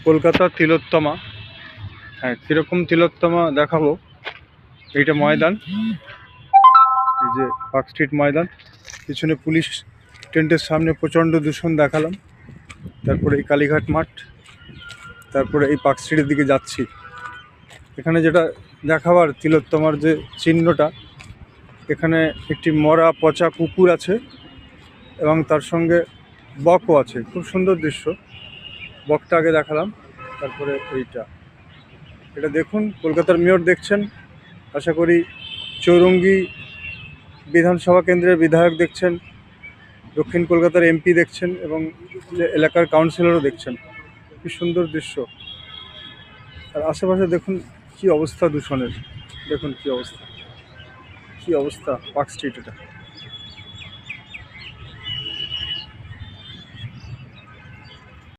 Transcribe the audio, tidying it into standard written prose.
কলকাতা তিলোত্তমা। হ্যাঁ, কীরকম তিলোত্তমা দেখাবো। এইটা ময়দান, এই যে পার্ক স্ট্রিট ময়দান। পিছনে পুলিশ টেন্টের সামনে প্রচণ্ড দূষণ দেখালাম। তারপরে এই কালীঘাট মাঠ, তারপরে এই পার্ক স্ট্রিটের দিকে যাচ্ছি। এখানে যেটা দেখাবার তিলোত্তমার যে চিহ্নটা, এখানে একটি মরা পচা কুকুর আছে এবং তার সঙ্গে বকও আছে। খুব সুন্দর দৃশ্য। বকটা আগে দেখালাম, তারপরে এটা দেখুন। কলকাতার মেয়র দেখছেন, আশা করি চৌরঙ্গি বিধানসভা কেন্দ্রের বিধায়ক দেখছেন, দক্ষিণ কলকাতার এমপি দেখছেন এবং এলাকার কাউন্সিলরও দেখছেন। কি সুন্দর দৃশ্য। আর আশেপাশে দেখুন কি অবস্থা দূষণের, দেখুন কি অবস্থা পার্ক স্ট্রিট এটা।